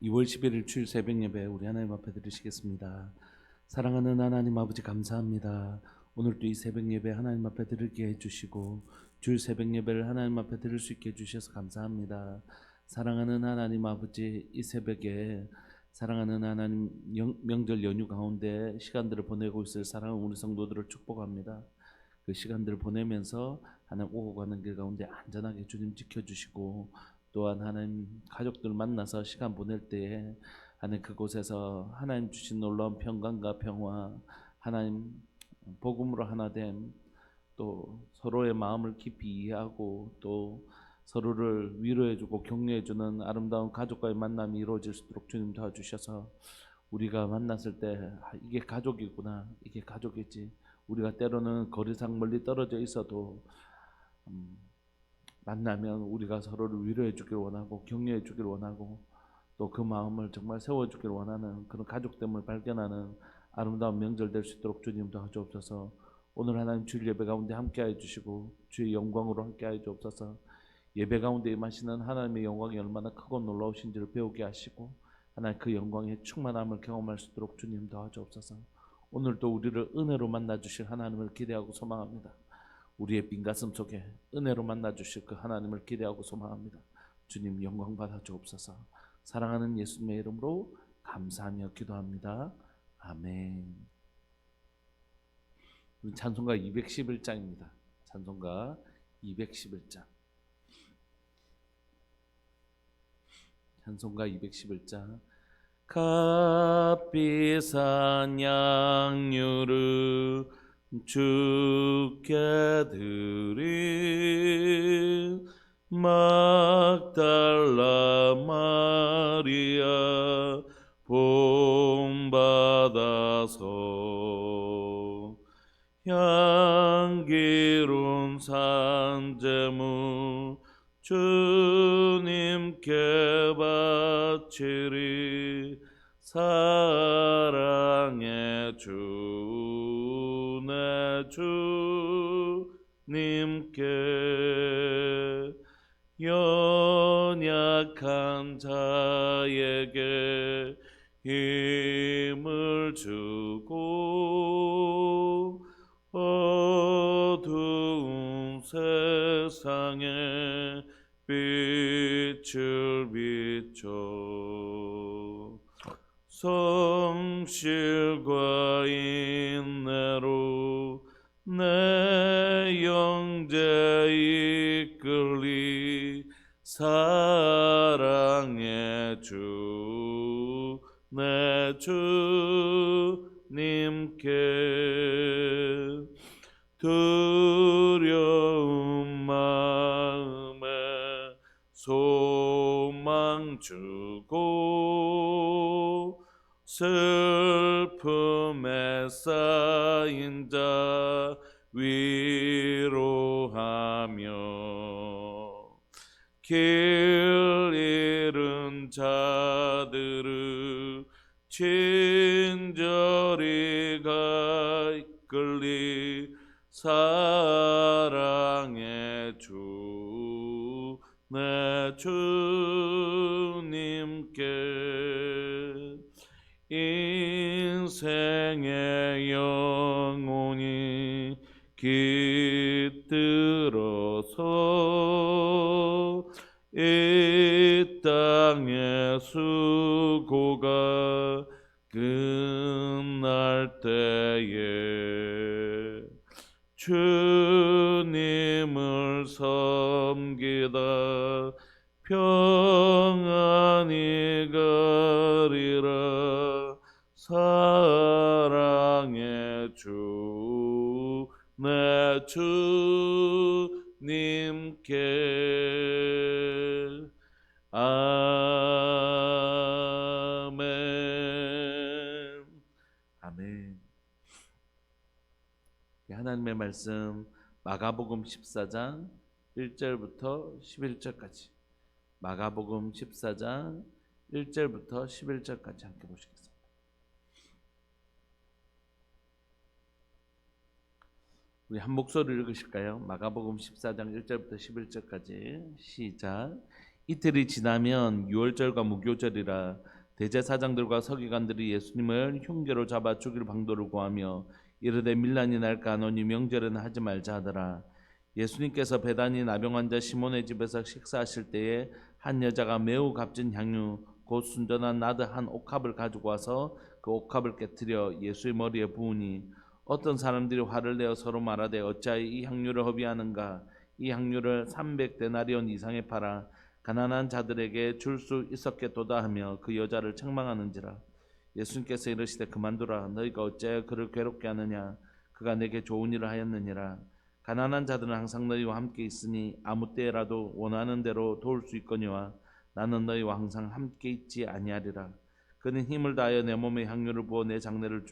2월 11일 주일 새벽 예배 우리 하나님 앞에 드리시겠습니다. 사랑하는 하나님 아버지 감사합니다. 오늘도 이 새벽 예배 하나님 앞에 드리게 해주시고 주일 새벽 예배를 하나님 앞에 드릴 수 있게 해주셔서 감사합니다. 사랑하는 하나님 아버지, 이 새벽에 사랑하는 하나님 명절 연휴 가운데 시간들을 보내고 있을 사랑하는 우리 성도들을 축복합니다. 그 시간들을 보내면서 하나님 오고 가는 길 가운데 안전하게 주님 지켜주시고, 또한 하나님 가족들 만나서 시간 보낼 때에 하나님 그곳에서 하나님 주신 놀라운 평강과 평화, 하나님 복음으로 하나됨, 또 서로의 마음을 깊이 이해하고 또 서로를 위로해주고 격려해주는 아름다운 가족과의 만남이 이루어질 수 있도록 주님 도와주셔서, 우리가 만났을 때 이게 가족이구나, 이게 가족이지. 우리가 때로는 거리상 멀리 떨어져 있어도 만나면 우리가 서로를 위로해 주길 원하고 격려해 주길 원하고 또 그 마음을 정말 세워 주길 원하는 그런 가족됨을 발견하는 아름다운 명절 될 수 있도록 주님 도와주옵소서. 오늘 하나님 주일 예배 가운데 함께하여 주시고 주의 영광으로 함께하여 주옵소서. 예배 가운데 임하시는 하나님의 영광이 얼마나 크고 놀라우신지를 배우게 하시고 하나님 그 영광의 충만함을 경험할 수 있도록 주님 도와주옵소서. 오늘도 우리를 은혜로 만나 주실 하나님을 기대하고 소망합니다. 우리의 빈 가슴 속에 은혜로 만나 주실 그 하나님을 기대하고 소망합니다. 주님 영광 받아 주옵소서. 사랑하는 예수님의 이름으로 감사하며 기도합니다. 아멘. 찬송가 211장입니다. 찬송가 211장. 찬송가 211장. 값비싼 양유를 주께 드린 막달라 마리아 본받아서 향기로운 산제물 주님께 바치리. 사랑의 주 내 주님께 연약한 자에게 힘을 주고 어두운 세상에 빛을 비춰 성실과 인내로 내 영제 이끌리. 사랑의 주 내 주님께 두려운 마음에 소망 주고 슬픔에 쌓인 자 위로하며 길 잃은 자들을 친절히 이끌리. 사랑의 주 내 주님께 인생의 영혼이 깃들어서 이 땅의 수고가 끝날 때에 주님을 섬기다 평안히 가리라. 사랑의 주 내 주님께 아멘. 아멘. 하나님의 말씀 마가복음 14장 1절부터 11절까지. 마가복음 14장 1절부터 11절까지 함께 보시겠습니다. 우리 한 목소리를 읽으실까요? 마가복음 14장 1절부터 11절까지 시작. 이틀이 지나면 유월절과 무교절이라 대제사장들과 서기관들이 예수님을 흉계로 잡아 죽일 방도를 구하며 이르되 밀란이 날까 하노니 명절에는 하지 말자 하더라. 예수님께서 베다니 나병 환자 시몬의 집에서 식사하실 때에 한 여자가 매우 값진 향유 곧 순전한 나드 한 옥합을 가지고 와서 그 옥합을 깨뜨려 예수의 머리에 부으니 어떤 사람들이 화를 내어 서로 말하되 어찌하여 이 향유를 허비하는가. 이 향유를 300데나리온 이상에 팔아 가난한 자들에게 줄 수 있었겠도다 하며 그 여자를 책망하는지라. 예수님께서 이르시되 그만두라. 너희가 어찌하여 그를 괴롭게 하느냐. 그가 내게 좋은 일을 하였느니라. 가난한 자들은 항상 너희와 함께 있으니 아무 때라도 원하는 대로 도울 수 있거니와 나는 너희와 항상 함께 있지 아니하리라. 그는 힘을 다하여 내 몸에 향유를 부어 내 장례를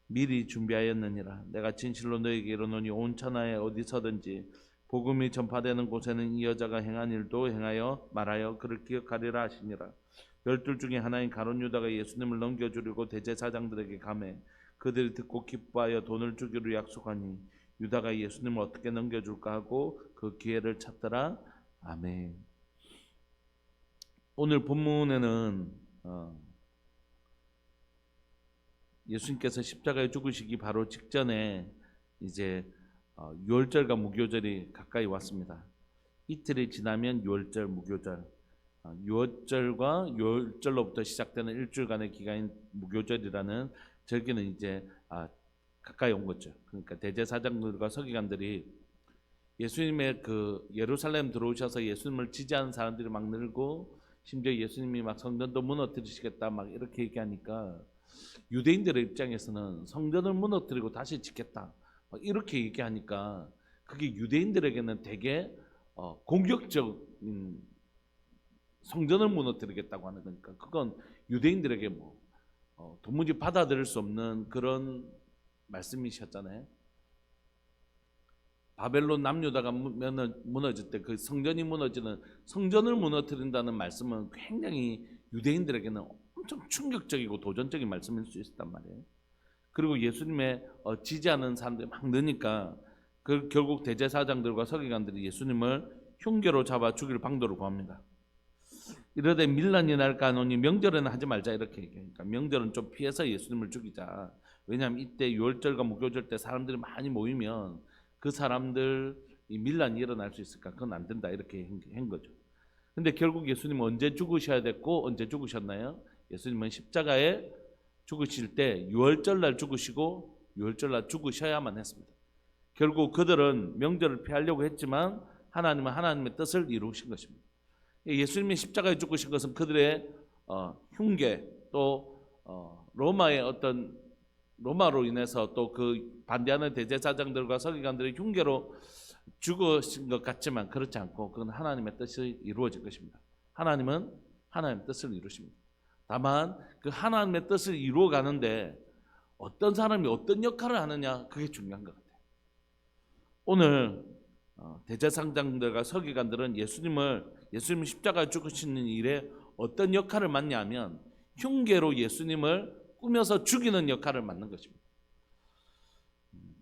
미리 준비하였느니라. 내가 진실로 너희에게 이르노니 온 천하에 어디서든지 복음이 전파되는 곳에는 이 여자가 행한 일도 행하여 말하여 그를 기억하리라 하시니라. 12 중에 하나인 가룟 유다가 예수님을 넘겨주려고 대제사장들에게 가매 그들이 듣고 기뻐하여 돈을 주기로 약속하니 유다가 예수님을 어떻게 넘겨줄까 하고 그 기회를 찾더라. 아멘. 오늘 본문에는 예수님께서 십자가에 죽으시기 바로 직전에 이제 유월절과 무교절이 가까이 왔습니다. 이틀이 지나면 유월절, 무교절, 유월절과 유월절로부터 시작되는 일주일간의 기간인 무교절이라는 절기는 이제 가까이 온 거죠. 그러니까 대제사장들과 서기관들이 예수님의 그 예루살렘 들어오셔서 예수님을 지지하는 사람들이 막 늘고 심지어 예수님이 막 성전도 무너뜨리시겠다 막 이렇게 얘기하니까 유대인들의 입장에서는 성전을 무너뜨리고 다시 짓겠다 막 이렇게 얘기하니까 그게 유대인들에게는 되게 공격적인 성전을 무너뜨리겠다고 하는 거니까 그건 유대인들에게 도무지 받아들일 수 없는 그런 말씀이셨잖아요. 바벨론 남유다가 무너질 때 그 성전이 무너지는 성전을 무너뜨린다는 말씀은 굉장히 유대인들에게는 엄청 충격적이고 도전적인 말씀일 수 있었단 말이에요. 그리고 예수님의 지지하는 사람들이 막 느니까 결국 대제사장들과 서기관들이 예수님을 흉계로 잡아 죽일 방도를 구합니다. 이러되 밀란이 날까 하노니 명절에는 하지 말자 이렇게 얘기하니까 명절은 좀 피해서 예수님을 죽이자. 왜냐하면 이때 유월절과 무교절 때 사람들이 많이 모이면 그 사람들 이 밀란이 일어날 수 있을까? 그건 안 된다 이렇게 한 거죠. 근데 결국 예수님은 언제 죽으셔야 됐고 언제 죽으셨나요? 예수님은 십자가에 죽으실 때 유월절날 죽으시고 유월절날 죽으셔야만 했습니다. 결국 그들은 명절을 피하려고 했지만 하나님은 하나님의 뜻을 이루신 것입니다. 예수님이 십자가에 죽으신 것은 그들의 흉계 또 로마의 어떤 로마로 인해서 또 그 반대하는 대제사장들과 서기관들의 흉계로 죽으신 것 같지만 그렇지 않고 그건 하나님의 뜻이 이루어질 것입니다. 하나님은 하나님의 뜻을 이루십니다. 다만 그 하나님의 뜻을 이루어가는데 어떤 사람이 어떤 역할을 하느냐 그게 중요한 것 같아요. 오늘 대제사장들과 서기관들은 예수님을 십자가에 죽으시는 일에 어떤 역할을 맡냐면 흉계로 예수님을 꾸며서 죽이는 역할을 맡는 것입니다.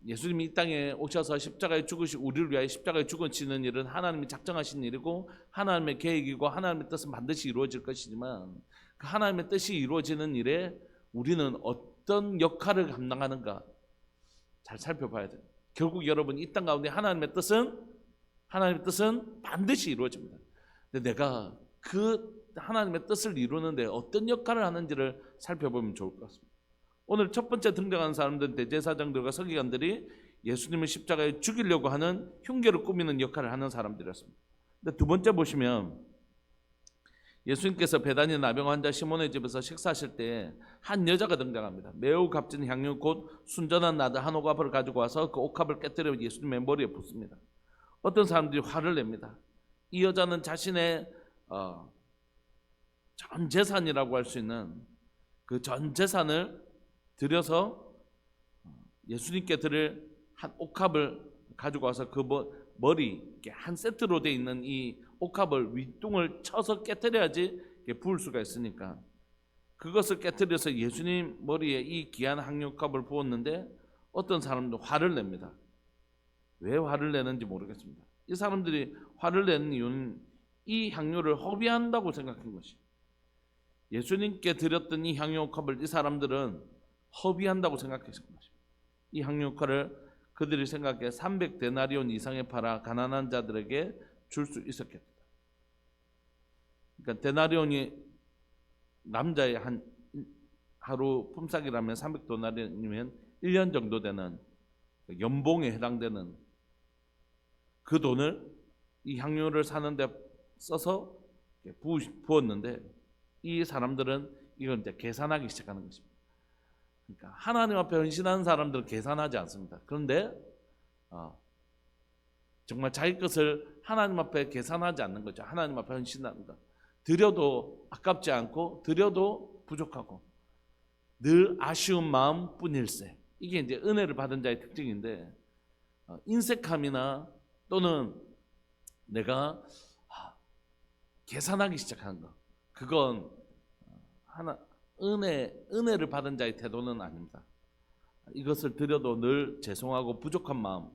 예수님이 이 땅에 오셔서 십자가에 죽으시고 우리를 위하여 십자가에 죽으시는 일은 하나님이 작정하신 일이고 하나님의 계획이고 하나님의 뜻은 반드시 이루어질 것이지만 그 하나님의 뜻이 이루어지는 일에 우리는 어떤 역할을 감당하는가 잘 살펴봐야 돼요. 결국 여러분 이 땅 가운데 하나님의 뜻은 반드시 이루어집니다. 근데 내가 그 하나님의 뜻을 이루는데 어떤 역할을 하는지를 살펴보면 좋을 것 같습니다. 오늘 첫 번째 등장하는 사람들은 대제사장들과 서기관들이 예수님을 십자가에 죽이려고 하는 흉계를 꾸미는 역할을 하는 사람들이었습니다. 근데 두 번째 보시면 예수님께서 베다니 나병 환자 시몬의 집에서 식사하실 때 한 여자가 등장합니다. 매우 값진 향유 곧 순전한 나드 한 옥합을 가지고 와서 그 옥합을 깨뜨려 예수님의 머리에 붓습니다. 어떤 사람들이 화를 냅니다. 이 여자는 자신의 전 재산이라고 할 수 있는 그 전 재산을 들여서 예수님께 드릴 한 옥합을 가지고 와서 그 머리 한 세트로 돼 있는 이 옥합을 윗둥을 쳐서 깨뜨려야지 부을 수가 있으니까 그것을 깨뜨려서 예수님 머리에 이 귀한 향유컵을 부었는데 어떤 사람도 화를 냅니다. 왜 화를 내는지 모르겠습니다. 이 사람들이 화를 내는 이유는 이 향유를 허비한다고 생각한 것이. 예수님께 드렸던 이 향유옥합을 이 사람들은 허비한다고 생각했던 것입니다. 이 향유옥합을 그들이 생각해 300데나리온 이상에 팔아 가난한 자들에게 줄 수 있었겠다. 그러니까 데나리온이 남자의 한 하루 품삯이라면 300데나리온이면 1년 정도 되는 연봉에 해당되는 그 돈을 이 향유를 사는데 써서 부었는데 이 사람들은 이걸 이제 계산하기 시작하는 것입니다. 그러니까 하나님 앞에 헌신하는 사람들은 계산하지 않습니다. 그런데 정말 자기 것을 하나님 앞에 계산하지 않는 거죠. 하나님 앞에 헌신하는 것. 드려도 아깝지 않고 드려도 부족하고 늘 아쉬운 마음뿐일세. 이게 이제 은혜를 받은 자의 특징인데 인색함이나 또는 내가 계산하기 시작하는 것, 그건 은혜를 받은 자의 태도는 아닙니다. 이것을 드려도 늘 죄송하고 부족한 마음.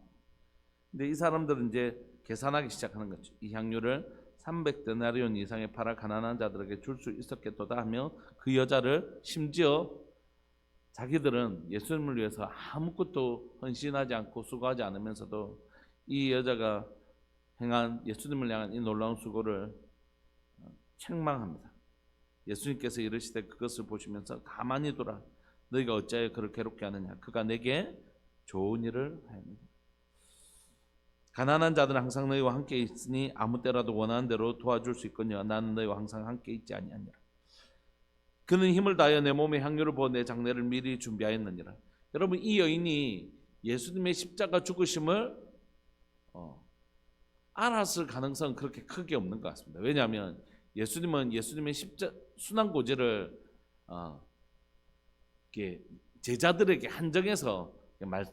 근데 이 사람들은 이제 계산하기 시작하는 거죠. 이 향유를 300데나리온 이상에 팔아 가난한 자들에게 줄 수 있었겠도다 하며 그 여자를 심지어 자기들은 예수님을 위해서 아무것도 헌신하지 않고 수고하지 않으면서도 이 여자가 행한 예수님을 향한 이 놀라운 수고를 책망합니다. 예수님께서 이르시되 그것을 보시면서 가만히 두라. 너희가 어찌하여 그를 괴롭게 하느냐. 그가 내게 좋은 일을 하였느냐. 가난한 자들은 항상 너희와 함께 있으니 아무 때라도 원하는 대로 도와줄 수 있거니와 나는 너희와 항상 함께 있지 아니하니라. 그는 힘을 다하여 내 몸에 향유를 부어 내 장례를 미리 준비하였느니라. 여러분, 이 여인이 예수님의 십자가 죽으심을 알았을 가능성은 그렇게 크게 없는 것 같습니다. 왜냐하면 예수님은 예수님의 순환고지를 제자들에게 한정해서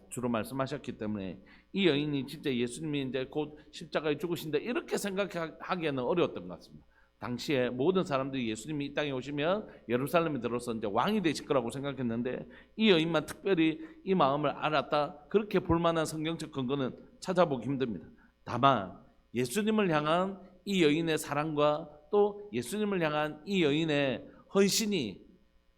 주로 말씀하셨기 때문에 이 여인이 진짜 예수님이 이제 곧 십자가에 죽으신다 이렇게 생각하기에는 어려웠던 것 같습니다. 당시에 모든 사람들이 예수님이 이 땅에 오시면 예루살렘에 들어서 이제 왕이 되실 거라고 생각했는데 이 여인만 특별히 이 마음을 알았다, 그렇게 볼만한 성경적 근거는 찾아보기 힘듭니다. 다만 예수님을 향한 이 여인의 사랑과 또 예수님을 향한 이 여인의 헌신이,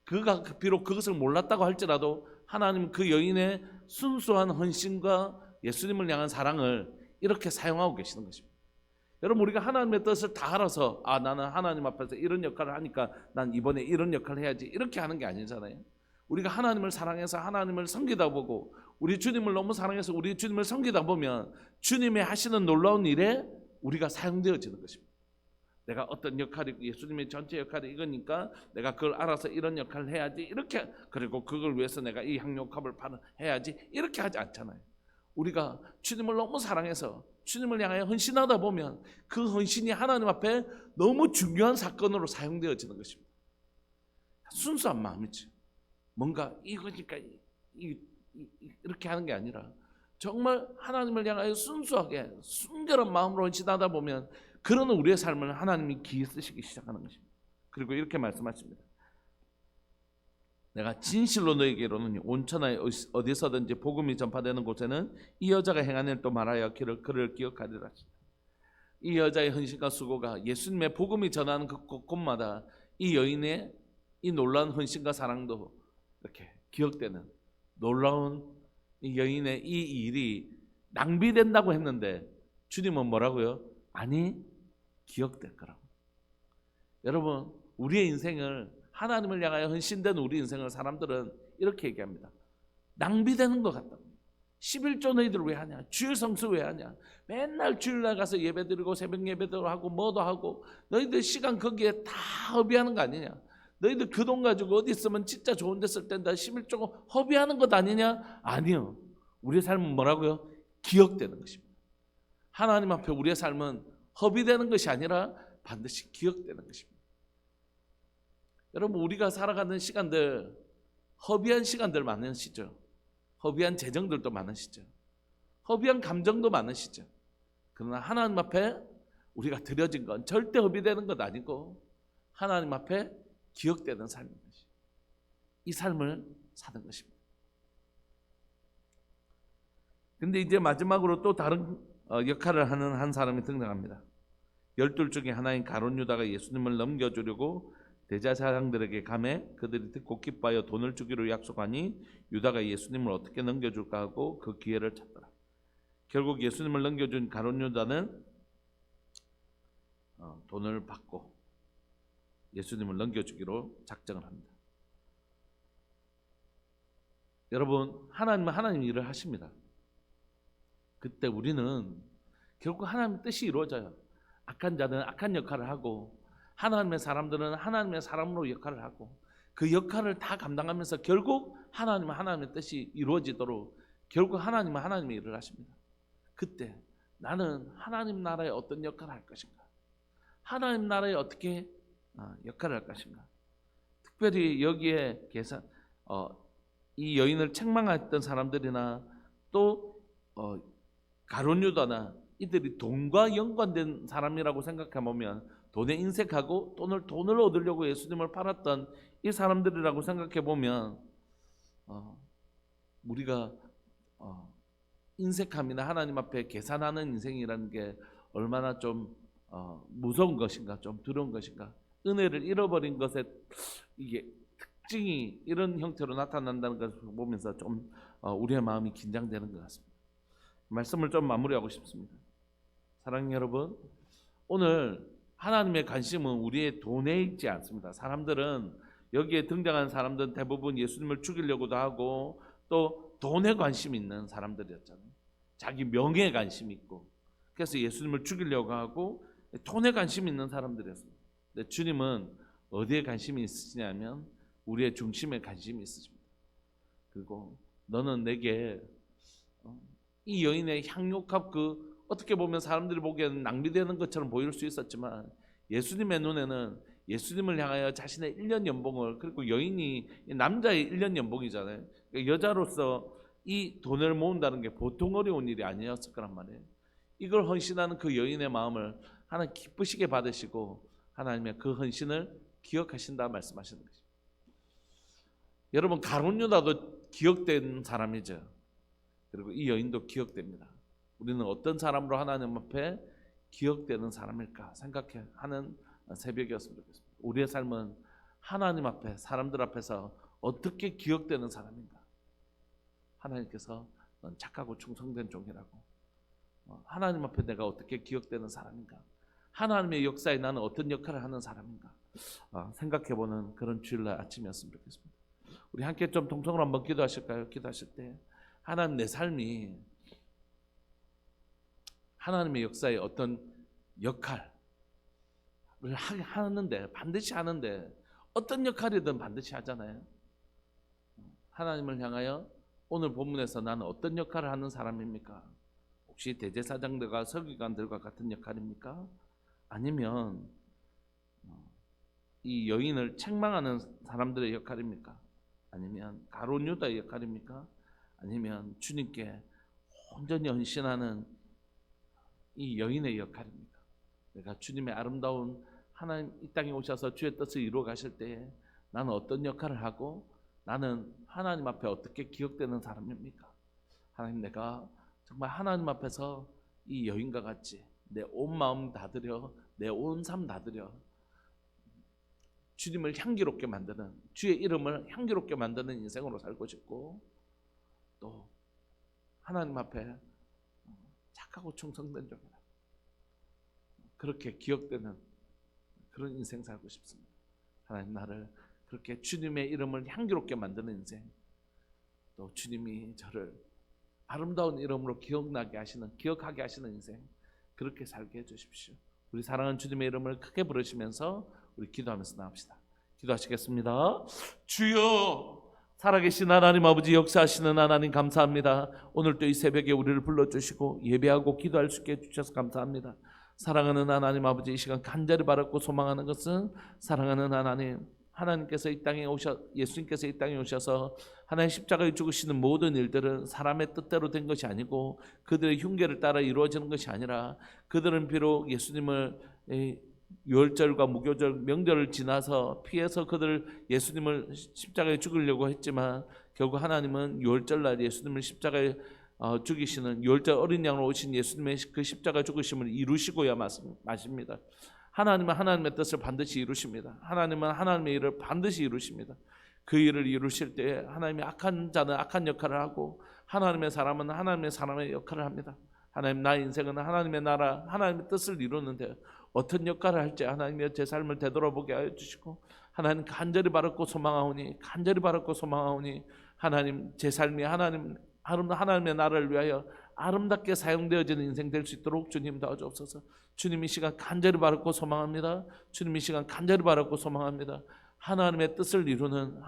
그가 비록 그것을 몰랐다고 할지라도 하나님 그 여인의 순수한 헌신과 예수님을 향한 사랑을 이렇게 사용하고 계시는 것입니다. 여러분, 우리가 하나님의 뜻을 다 알아서 나는 하나님 앞에서 이런 역할을 하니까 난 이번에 이런 역할을 해야지 이렇게 하는 게 아니잖아요. 우리가 하나님을 사랑해서 하나님을 섬기다 보고 우리 주님을 너무 사랑해서 우리 주님을 섬기다 보면 주님이 하시는 놀라운 일에 우리가 사용되어지는 것입니다. 내가 어떤 역할이 예수님의 전체 역할이 이거니까 내가 그걸 알아서 이런 역할을 해야지 이렇게, 그리고 그걸 위해서 내가 이 향유값을 해야지 이렇게 하지 않잖아요. 우리가 주님을 너무 사랑해서 주님을 향하여 헌신하다 보면 그 헌신이 하나님 앞에 너무 중요한 사건으로 사용되어지는 것입니다. 순수한 마음이지. 뭔가 이거니까 이렇게 하는 게 아니라 정말 하나님을 향하여 순수하게 순결한 마음으로 헌신하다 보면 그런 우리의 삶을 하나님이 기에 쓰시기 시작하는 것입니다. 그리고 이렇게 말씀하십니다. 내가 진실로 너에게 이르노니 온천하에 어디서든지 복음이 전파되는 곳에는 이 여자가 행한 일 또 말하여 그를 기억하리라. 이 여자의 헌신과 수고가 예수님의 복음이 전하는 그 곳곳마다 이 여인의 이 놀라운 헌신과 사랑도 이렇게 기억되는 놀라운 이 여인의 이 일이 낭비된다고 했는데 주님은 뭐라고요? 아니, 기억될 거라고. 여러분, 우리의 인생을 하나님을 향하여 헌신된 우리 인생을 사람들은 이렇게 얘기합니다. 낭비되는 것 같다. 11조 너희들 왜 하냐? 주일 성수 왜 하냐? 맨날 주일날 가서 예배드리고 새벽 예배도 하고 뭐도 하고 너희들 시간 거기에 다 허비하는 거 아니냐? 너희들 그 돈 가지고 어디 있으면 진짜 좋은 데 쓸 텐데 11조 허비하는 것 아니냐? 아니요. 우리의 삶은 뭐라고요? 기억되는 것입니다. 하나님 앞에 우리의 삶은 허비되는 것이 아니라 반드시 기억되는 것입니다. 여러분, 우리가 살아가는 시간들, 허비한 시간들 많으시죠? 허비한 재정들도 많으시죠? 허비한 감정도 많으시죠? 그러나 하나님 앞에 우리가 드려진 건 절대 허비되는 것 아니고 하나님 앞에 기억되는 삶인 것이, 이 삶을 사는 것입니다. 근데 이제 마지막으로 또 다른 역할을 하는 한 사람이 등장합니다. 열둘 중에 하나인 가룟 유다가 예수님을 넘겨주려고 대제사장들에게 감해 그들이 듣고 기뻐하여 돈을 주기로 약속하니 유다가 예수님을 어떻게 넘겨줄까 하고 그 기회를 찾더라. 결국 예수님을 넘겨준 가룟 유다는 돈을 받고 예수님을 넘겨주기로 작정을 합니다. 여러분, 하나님은 하나님 일을 하십니다. 그때 우리는 결국 하나님의 뜻이 이루어져요. 악한 자는 악한 역할을 하고 하나님의 사람들은 하나님의 사람으로 역할을 하고 그 역할을 다 감당하면서 결국 하나님은 하나님의 뜻이 이루어지도록 결국 하나님은 하나님의 일을 하십니다. 그때 나는 하나님 나라에 어떤 역할을 할 것인가? 하나님 나라에 어떻게 역할을 할 것인가? 특별히 여기에 이 여인을 책망했던 사람들이나 또 가룟 유다나 이들이 돈과 연관된 사람이라고 생각해 보면 돈에 인색하고 돈을 얻으려고 예수님을 팔았던 이 사람들이라고 생각해 보면 우리가 인색함이나 하나님 앞에 계산하는 인생이라는 게 얼마나 좀 무서운 것인가, 좀 두려운 것인가. 은혜를 잃어버린 것에 이게 특징이 이런 형태로 나타난다는 것을 보면서 좀 우리의 마음이 긴장되는 것 같습니다. 말씀을 좀 마무리하고 싶습니다. 사랑하는 여러분, 오늘 하나님의 관심은 우리의 돈에 있지 않습니다. 사람들은 여기에 등장한 사람들은 대부분 예수님을 죽이려고도 하고 또 돈에 관심이 있는 사람들이었잖아요. 자기 명예에 관심이 있고 그래서 예수님을 죽이려고 하고 돈에 관심이 있는 사람들이었습니다. 근데 주님은 어디에 관심이 있으시냐면 우리의 중심에 관심이 있으십니다. 그리고 너는 내게 이 여인의 향료값 어떻게 보면 사람들이 보기에는 낭비되는 것처럼 보일 수 있었지만 예수님의 눈에는 예수님을 향하여 자신의 1년 연봉을 그리고 여인이 남자의 1년 연봉이잖아요. 그러니까 여자로서 이 돈을 모은다는 게 보통 어려운 일이 아니었을 거란 말이에요. 이걸 헌신하는 그 여인의 마음을 하나님 기쁘시게 받으시고 하나님의 그 헌신을 기억하신다 말씀하시는 거죠. 여러분, 가룟 유다도 기억된 사람이죠. 그리고 이 여인도 기억됩니다. 우리는 어떤 사람으로 하나님 앞에 기억되는 사람일까 생각하는 새벽이었으면 좋겠습니다. 우리의 삶은 하나님 앞에 사람들 앞에서 어떻게 기억되는 사람인가? 하나님께서 넌 착하고 충성된 종이라고. 하나님 앞에 내가 어떻게 기억되는 사람인가? 하나님의 역사에 나는 어떤 역할을 하는 사람인가? 생각해보는 그런 주일날 아침이었으면 좋겠습니다. 우리 함께 좀 통성으로 한번 기도하실까요? 기도하실 때 하나님, 내 삶이 하나님의 역사에 어떤 역할을 하는데 반드시 하는데 어떤 역할이든 반드시 하잖아요. 하나님을 향하여 오늘 본문에서 나는 어떤 역할을 하는 사람입니까? 혹시 대제사장들과 서기관들과 같은 역할입니까? 아니면 이 여인을 책망하는 사람들의 역할입니까? 아니면 가룟 유다의 역할입니까? 아니면 주님께 온전히 헌신하는 이 여인의 역할입니까? 내가 주님의 아름다운 하나님 이 땅에 오셔서 주의 뜻을 이루어 가실 때에 나는 어떤 역할을 하고 나는 하나님 앞에 어떻게 기억되는 사람입니까? 하나님, 내가 정말 하나님 앞에서 이 여인과 같이 내 온 마음 다 드려 내 온 삶 다 드려 주님을 향기롭게 만드는, 주의 이름을 향기롭게 만드는 인생으로 살고 싶고 또 하나님 앞에 착하고 충성된 종이라 그렇게 기억되는 그런 인생 살고 싶습니다. 하나님, 나를 그렇게 주님의 이름을 향기롭게 만드는 인생, 또 주님이 저를 아름다운 이름으로 기억하게 하시는 인생, 그렇게 살게 해주십시오. 우리 사랑하는 주님의 이름을 크게 부르시면서 우리 기도하면서 나갑시다. 기도하시겠습니다. 주여, 살아계신 하나님 아버지, 역사하시는 하나님 감사합니다. 오늘 또 이 새벽에 우리를 불러주시고 예배하고 기도할 수 있게 해주셔서 감사합니다. 사랑하는 하나님 아버지, 이 시간 간절히 바랐고 소망하는 것은 사랑하는 하나님께서 이 땅에 예수님께서 이 땅에 오셔서 하나님 십자가에 죽으시는 모든 일들은 사람의 뜻대로 된 것이 아니고 그들의 흉계를 따라 이루어지는 것이 아니라 그들은 비록 예수님을 유월절과 무교절 명절을 지나서 피해서 예수님을 십자가에 죽이려고 했지만 결국 하나님은 유월절날 예수님을 십자가에 죽이시는 유월절 어린 양으로 오신 예수님의 그 십자가 죽으심을 이루시고야 마십니다. 하나님은 하나님의 뜻을 반드시 이루십니다. 하나님은 하나님의 일을 반드시 이루십니다. 그 일을 이루실 때 하나님이 악한 자는 악한 역할을 하고 하나님의 사람은 하나님의 사람의 역할을 합니다. 하나님, 나의 인생은 하나님의 나라, 하나님의 뜻을 이루는데 어떤 역할을 할지 하나님이 제 삶을 되돌아보게 하여 주시고, 하나님 간절히 바랐고 소망하오니, 간절히 바랐고 소망하오니, 하나님 제 삶이 하나님의 나라를 위하여 아름답게 사용되어지는 인생 될 수 있도록 주님 도와주옵소서. 주님 이 시간 간절히 바랐고 소망합니다. 주님 이 시간 간절히 바랐고 소망합니다. 하나님의 뜻을 이루는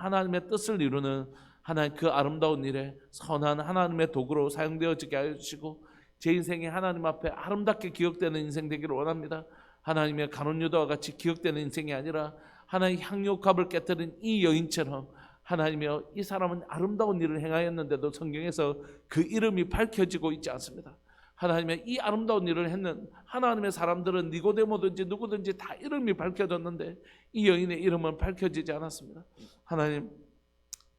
하나님 그 아름다운 일에 선한 하나님의 도구로 사용되어지게 하여 주시고, 제 인생이 하나님 앞에 아름답게 기억되는 인생 되기를 원합니다. 하나님의 가룟 유다와 같이 기억되는 인생이 아니라 하나님 향유값을 깨뜨린 이 여인처럼, 하나님이여 이 사람은 아름다운 일을 행하였는데도 성경에서 그 이름이 밝혀지고 있지 않습니다. 하나님의 이 아름다운 일을 했는 하나님의 사람들은 니고데모든지 누구든지 다 이름이 밝혀졌는데 이 여인의 이름은 밝혀지지 않았습니다. 하나님,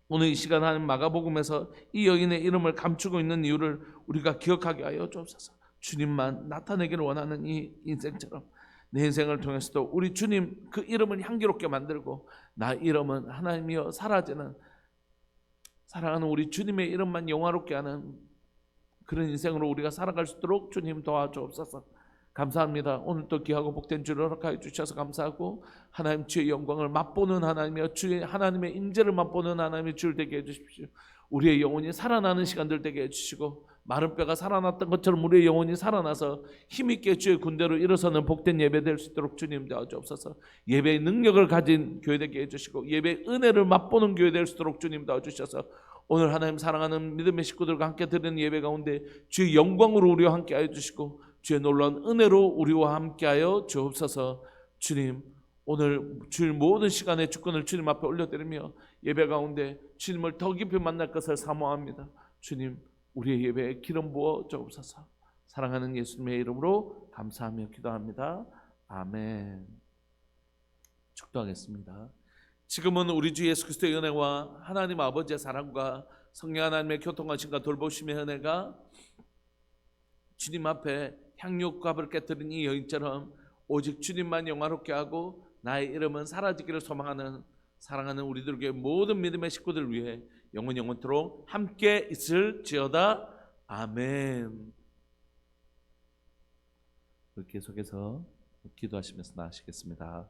오늘 이 시간 하나님 마가복음에서 이 여인의 이름을 감추고 있는 이유를 우리가 기억하게 하여 주옵소서. 주님만 나타내기를 원하는 이 인생처럼 내 인생을 통해서도 우리 주님 그 이름을 향기롭게 만들고, 나 이름은 하나님이여 사라지는, 사랑하는 우리 주님의 이름만 영화롭게 하는 그런 인생으로 우리가 살아갈 수 있도록 주님 도와주옵소서. 감사합니다. 오늘 또 귀하고 복된 주를 허락하여 주셔서 감사하고, 하나님 주의 영광을 맛보는 하나님이여, 주의 하나님의 임재를 맛보는 하나님의 주를 되게 해주십시오. 우리의 영혼이 살아나는 시간들 되게 해주시고, 마른 뼈가 살아났던 것처럼 우리의 영혼이 살아나서 힘있게 주의 군대로 일어서는 복된 예배 될 수 있도록 주님 도와주옵소서. 예배의 능력을 가진 교회 되게 해주시고, 예배의 은혜를 맛보는 교회 될 수 있도록 주님 도와주셔서, 오늘 하나님 사랑하는 믿음의 식구들과 함께 드리는 예배 가운데 주의 영광으로 우리와 함께 하여 주시고, 주의 놀라운 은혜로 우리와 함께 하여 주옵소서. 주님, 오늘 주일 모든 시간에 주권을 주님 앞에 올려드리며 예배 가운데 주님을 더 깊이 만날 것을 사모합니다. 주님, 우리의 예배에 기름 부어 주옵소서. 사랑하는 예수님의 이름으로 감사하며 기도합니다. 아멘. 축도하겠습니다. 지금은 우리 주 예수 그리스도의 은혜와 하나님 아버지의 사랑과 성령 하나님의 교통하심과 돌보심의 은혜가 주님 앞에 향유값을 깨뜨린 이 여인처럼 오직 주님만 영화롭게 하고 나의 이름은 사라지기를 소망하는 사랑하는 우리들에게 모든 믿음의 식구들 위해 영원토록 함께 있을지어다. 아멘. 계속해서 기도하시면서 나아가시겠습니다.